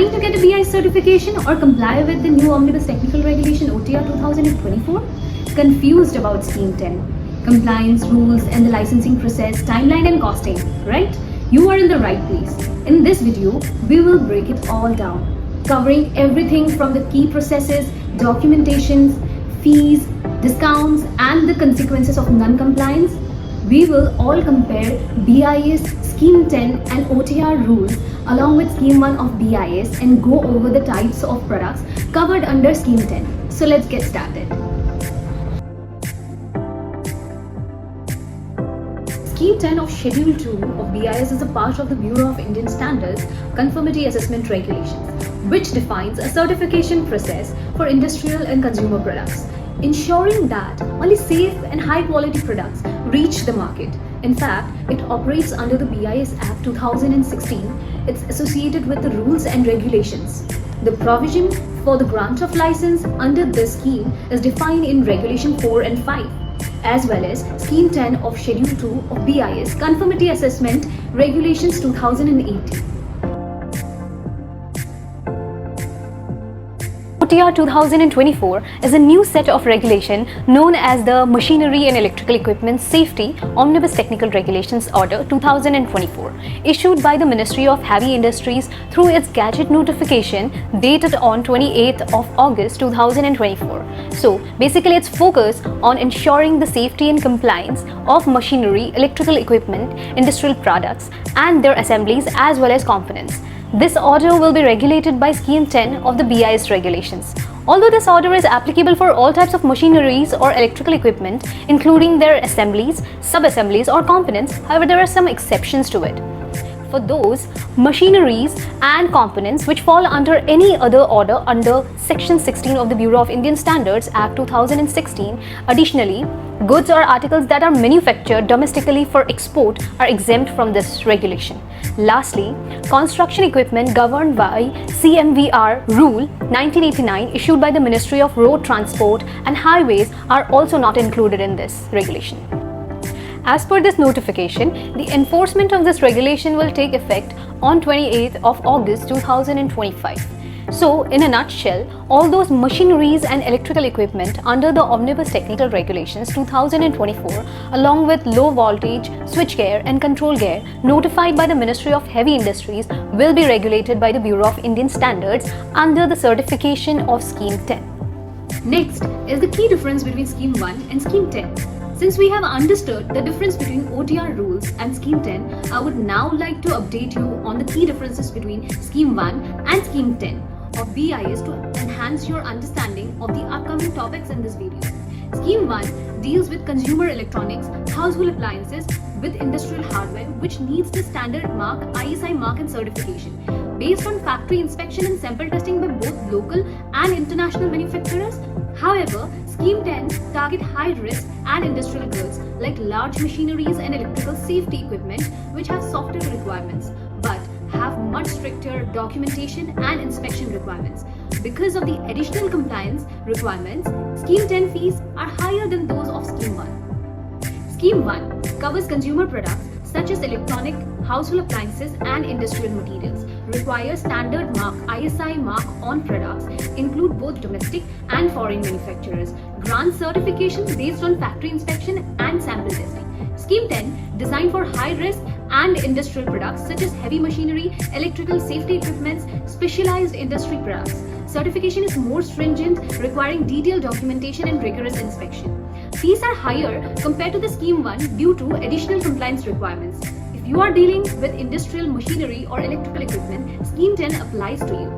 Trying to get a BIS certification or comply with the new Omnibus Technical Regulation OTR 2024? Confused about Scheme 10, compliance, rules and the licensing process, timeline and costing, right? You are in the right place. In this video, we will break it all down, covering everything from the key processes, documentations, fees, discounts and the consequences of non-compliance. We will all compare BIS, Scheme 10 and OTR rules along with Scheme 1 of BIS and go over the types of products covered under Scheme 10. So let's get started. Scheme 10 of Schedule 2 of BIS is a part of the Bureau of Indian Standards Conformity Assessment Regulations, which defines a certification process for industrial and consumer products, ensuring that only safe and high-quality products reach the market. In fact, it operates under the BIS Act 2016. It's associated with the rules and regulations. The provision for the grant of license under this scheme is defined in Regulation 4 and 5, as well as Scheme 10 of Schedule 2 of BIS Conformity Assessment Regulations 2018. OTR 2024 is a new set of regulation known as the Machinery and Electrical Equipment Safety Omnibus Technical Regulations Order 2024, issued by the Ministry of Heavy Industries through its Gazette notification dated on 28th of August 2024. So basically its focus on ensuring the safety and compliance of machinery, electrical equipment, industrial products and their assemblies as well as components. This order will be regulated by Scheme 10 of the BIS regulations. Although this order is applicable for all types of machineries or electrical equipment, including their assemblies, sub-assemblies or components, however, there are some exceptions to it. For those machineries and components which fall under any other order under Section 16 of the Bureau of Indian Standards Act 2016, additionally, goods or articles that are manufactured domestically for export are exempt from this regulation. Lastly, construction equipment governed by CMVR Rule 1989 issued by the Ministry of Road Transport and Highways are also not included in this regulation. As per this notification, the enforcement of this regulation will take effect on 28th of August 2025. So, in a nutshell, all those machineries and electrical equipment under the Omnibus Technical Regulations 2024, along with low voltage, switchgear and control gear notified by the Ministry of Heavy Industries will be regulated by the Bureau of Indian Standards under the certification of Scheme 10. Next is the key difference between Scheme 1 and Scheme 10. Since we have understood the difference between OTR rules and Scheme 10, I would now like to update you on the key differences between Scheme 1 and Scheme 10 of BIS to enhance your understanding of the upcoming topics in this video. Scheme 1 deals with consumer electronics, household appliances with industrial hardware which needs the standard mark, ISI mark and certification based on factory inspection and sample testing by both local and international manufacturers. However, Scheme 10 target high-risk and industrial goods like large machineries and electrical safety equipment which have softer requirements but have much stricter documentation and inspection requirements. Because of the additional compliance requirements, Scheme 10 fees are higher than those of Scheme 1. Scheme 1 covers consumer products such as electronic, household appliances and industrial materials, requires standard mark, ISI mark on products, include both domestic and foreign manufacturers, grants certification based on factory inspection and sample testing. Scheme 10 designed for high risk and industrial products such as heavy machinery, electrical safety equipments, specialized industry products. Certification is more stringent, requiring detailed documentation and rigorous inspection. Fees are higher compared to the Scheme 1 due to additional compliance requirements. If you are dealing with industrial machinery or electrical equipment, Scheme 10 applies to you.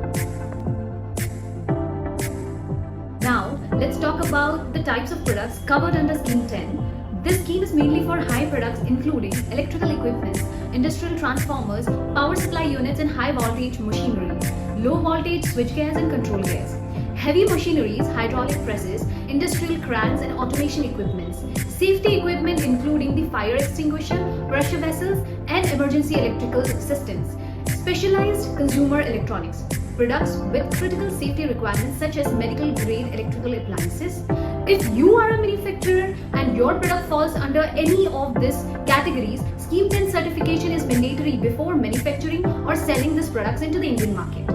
Now, let's talk about the types of products covered under Scheme 10. This scheme is mainly for high products including electrical equipment, industrial transformers, power supply units and high voltage machinery, low voltage switchgears and control gears, heavy machineries, hydraulic presses, industrial crans and automation equipments, safety equipment including the fire extinguisher, pressure vessels and emergency electrical systems, specialized consumer electronics, products with critical safety requirements such as medical grade electrical appliances. If you are a manufacturer and your product falls under any of these categories, Scheme 10 certification is mandatory before manufacturing or selling these products into the Indian market.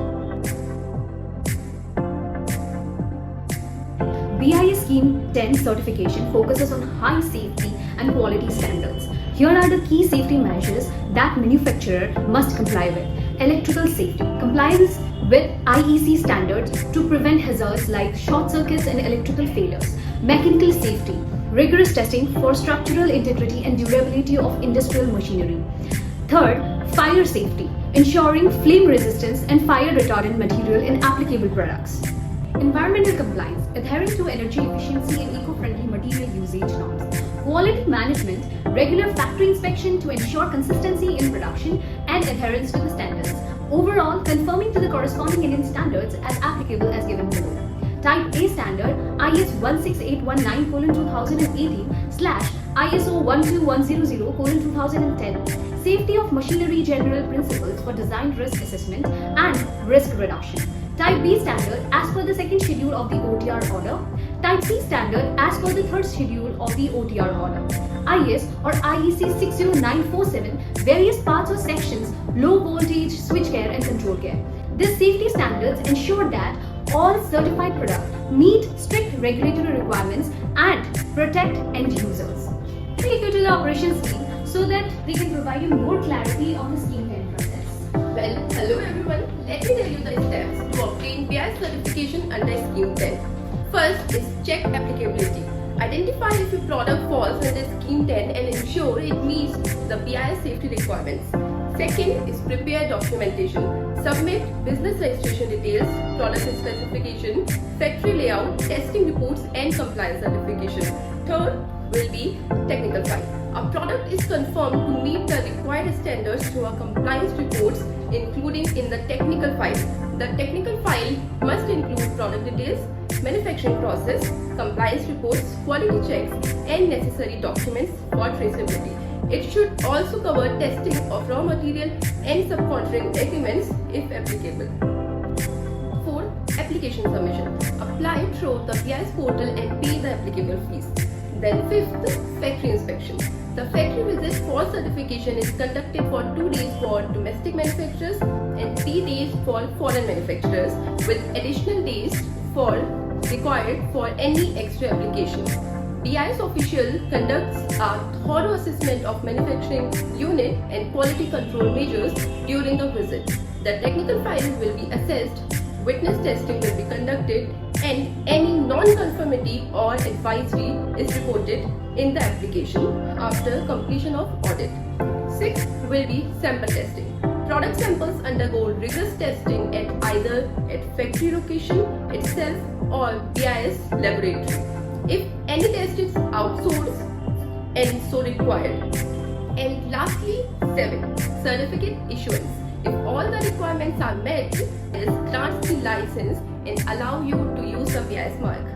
Scheme 10 certification focuses on high safety and quality standards. Here are the key safety measures that manufacturer must comply with. Electrical safety. Compliance with IEC standards to prevent hazards like short circuits and electrical failures. Mechanical safety. Rigorous testing for structural integrity and durability of industrial machinery. Third, fire safety. Ensuring flame resistance and fire retardant material in applicable products. Environmental compliance, adhering to energy efficiency and eco-friendly material usage norms. Quality management, regular factory inspection to ensure consistency in production and adherence to the standards. Overall, conforming to the corresponding Indian standards as applicable as given below. Type A standard IS 16819:2018/ISO 12100:2010. Safety of machinery general principles for design risk assessment and risk reduction. Type B standard as per the second schedule of the OTR order. Type C standard as per the third schedule of the OTR order. IS or IEC 60947, various parts or sections, low voltage switchgear and control gear. These safety standards ensure that all certified products meet strict regulatory requirements and protect end users. Take you to the operations team so that they can provide you more clarity on the Scheme 10 process. Well, hello everyone. Let me tell you the steps to obtain BIS certification under Scheme 10. First is check applicability. Identify if your product falls under Scheme 10 and ensure it meets the BIS safety requirements. Second is prepare documentation. Submit business registration details, product specification, factory layout, testing reports and compliance certification. Third will be technical file. A product is confirmed to meet the required standards through our compliance reports, including in the technical file. The technical file must include product details, manufacturing process, compliance reports, quality checks, and necessary documents for traceability. It should also cover testing of raw material and subcontracting agreements if applicable. 4. Application submission. Apply through the BIS portal and pay the applicable fees. Then 5th, factory inspection. The factory visit for certification is conducted for 2 days for domestic manufacturers and 3 days for foreign manufacturers, with additional days required for any extra application. BIS official conducts a thorough assessment of manufacturing unit and quality control measures during the visit. The technical file will be assessed, witness testing will be conducted, and any non-conformity or advisory is reported in the application after completion of audit. 6th will be sample testing. Product samples undergo rigorous testing at either at factory location itself or BIS laboratory. If any test is outsourced and so required. And lastly, 7. Certificate issuance. If all the requirements are met, it grants the license and allow you to use the BIS mark.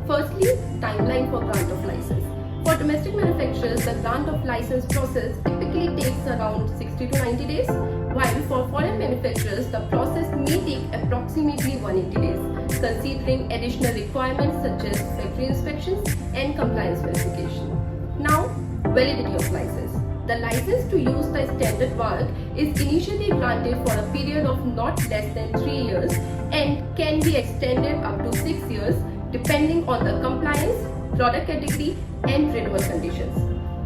Firstly, timeline for grant of license. For domestic manufacturers, the grant of license process typically takes around 60 to 90 days, while for foreign manufacturers, the process may take approximately 180 days, considering additional requirements such as factory inspections and compliance verification. Now, validity of license. The license to use the standard mark is initially granted for a period of not less than 3 years and can be extended up to 6 years depending on the compliance, product category and renewal conditions.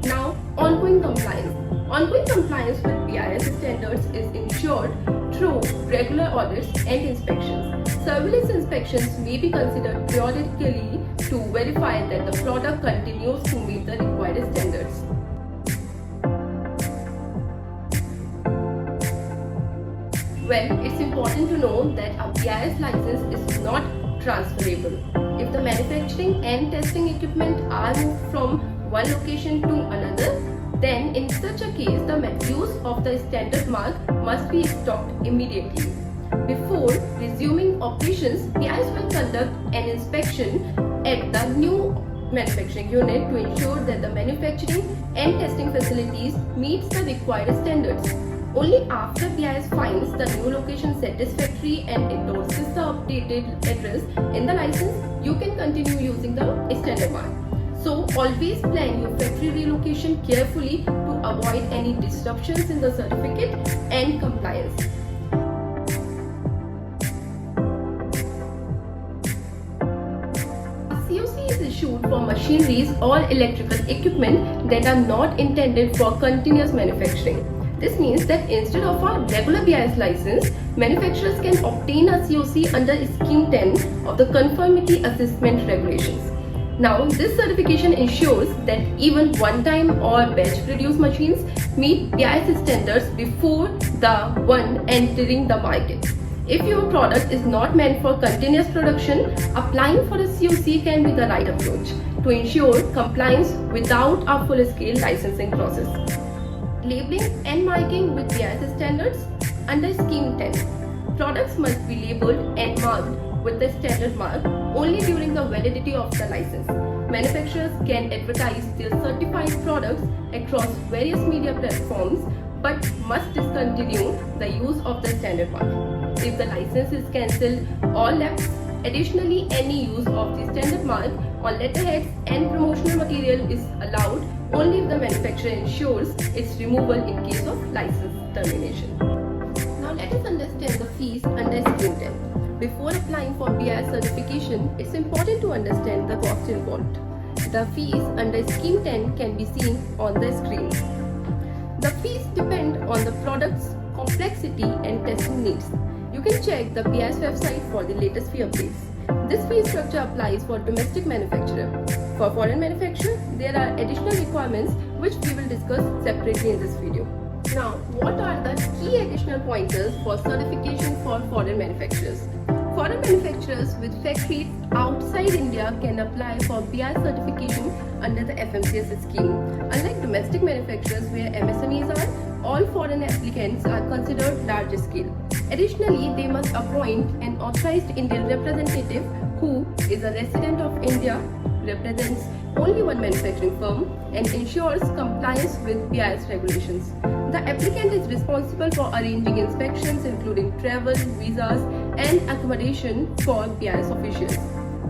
Now, ongoing compliance. Ongoing compliance with BIS standards is ensured through regular audits and inspections. Surveillance inspections may be considered periodically to verify that the product continues to meet the required standards. Well, it's important to know that a BIS license is not transferable. If the manufacturing and testing equipment are moved from one location to another, then in such a case the use of the standard mark must be stopped immediately. Before resuming operations, BIS will conduct an inspection at the new manufacturing unit to ensure that the manufacturing and testing facilities meets the required standards. Only after BIS finds the new location satisfactory and endorses the updated address in the license, you can continue using the standard mark. So always plan your factory relocation carefully to avoid any disruptions in the certificate and compliance. machineries or electrical equipment that are not intended for continuous manufacturing. This means that instead of a regular BIS license, manufacturers can obtain a COC under Scheme 10 of the Conformity Assessment Regulations. Now, this certification ensures that even one-time or batch-produced machines meet BIS standards before the one entering the market. If your product is not meant for continuous production, applying for a COC can be the right approach to ensure compliance without a full-scale licensing process. Labeling and marking with BIS standards under Scheme 10. Products must be labeled and marked with the standard mark only during the validity of the license. Manufacturers can advertise their certified products across various media platforms but must discontinue the use of the standard mark if the license is cancelled or lapsed. Additionally, any use of the standard mark on letterheads and promotional material is allowed only if the manufacturer ensures its removal in case of license termination. Now let us understand the fees under Scheme 10. Before applying for BIS certification, it's important to understand the cost involved. The fees under Scheme 10 can be seen on the screen. The fees depend on the product's complexity and testing needs. You can check the BIS website for the latest fee updates. This fee structure applies for domestic manufacturer. For foreign manufacturer, there are additional requirements which we will discuss separately in this video. Now, what are the key additional pointers for certification for foreign manufacturers? Foreign manufacturers with factories outside India can apply for BIS certification under the FMCS scheme. Unlike domestic manufacturers where MSMEs are, all foreign applicants are considered large scale. Additionally, they must appoint an authorized Indian representative who is a resident of India, represents only one manufacturing firm, and ensures compliance with BIS regulations. The applicant is responsible for arranging inspections including travel, visas, and accommodation for BIS officials.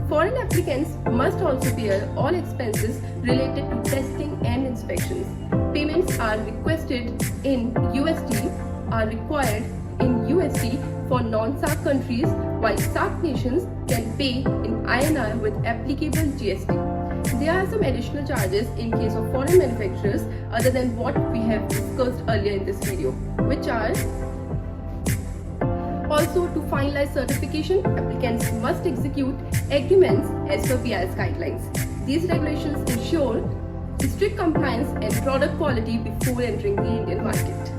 Foreign applicants must also bear all expenses related to testing and inspections. Payments are requested in USD, are required in USD for non-SAARC countries, while SAARC nations can pay in INR with applicable GST. There are some additional charges in case of foreign manufacturers other than what we have discussed earlier in this video, which are also to finalize certification, applicants must execute agreements as per BIS guidelines. These regulations ensure strict compliance and product quality before entering the Indian market.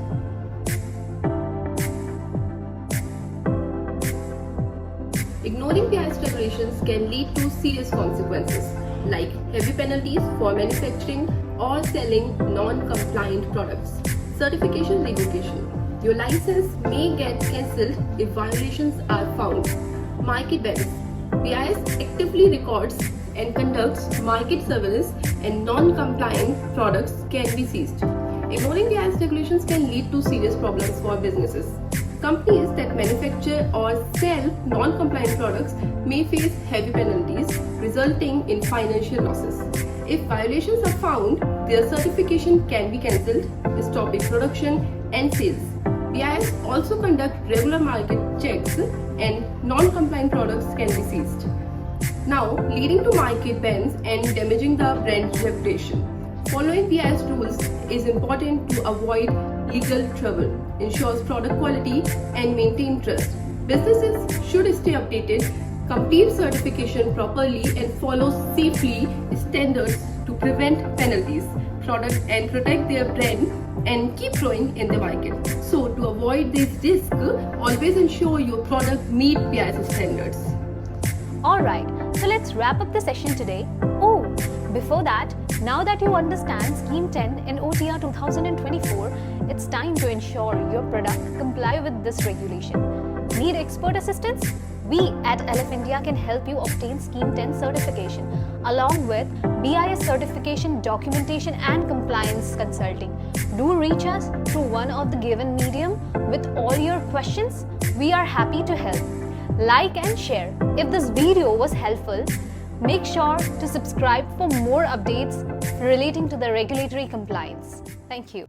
Ignoring BIS regulations can lead to serious consequences like heavy penalties for manufacturing or selling non-compliant products. Certification revocation. Your license may get cancelled if violations are found. Market bans. BIS actively records and conducts market surveillance and non-compliant products can be seized. Ignoring BIS regulations can lead to serious problems for businesses. Companies that manufacture or sell non-compliant products may face heavy penalties, resulting in financial losses. If violations are found, their certification can be cancelled, stopping production and sales. BIS also conduct regular market checks and non-compliant products can be seized. Now, leading to market bans and damaging the brand reputation. Following BIS rules is important to avoid legal trouble, ensures product quality, and maintain trust. Businesses should stay updated, complete certification properly, and follow safely standards to prevent penalties, product and protect their brand and keep growing in the market. So, to avoid this risk, always ensure your product meet BIS standards. Alright, so let's wrap up the session today. Oh, before that, now that you understand Scheme 10 in OTR 2024, it's time to ensure your product comply with this regulation. Need expert assistance? We at LF India can help you obtain Scheme 10 certification along with BIS certification, documentation and compliance consulting. Do reach us through one of the given medium with all your questions. We are happy to help. Like and share. If this video was helpful, make sure to subscribe for more updates relating to the regulatory compliance. Thank you.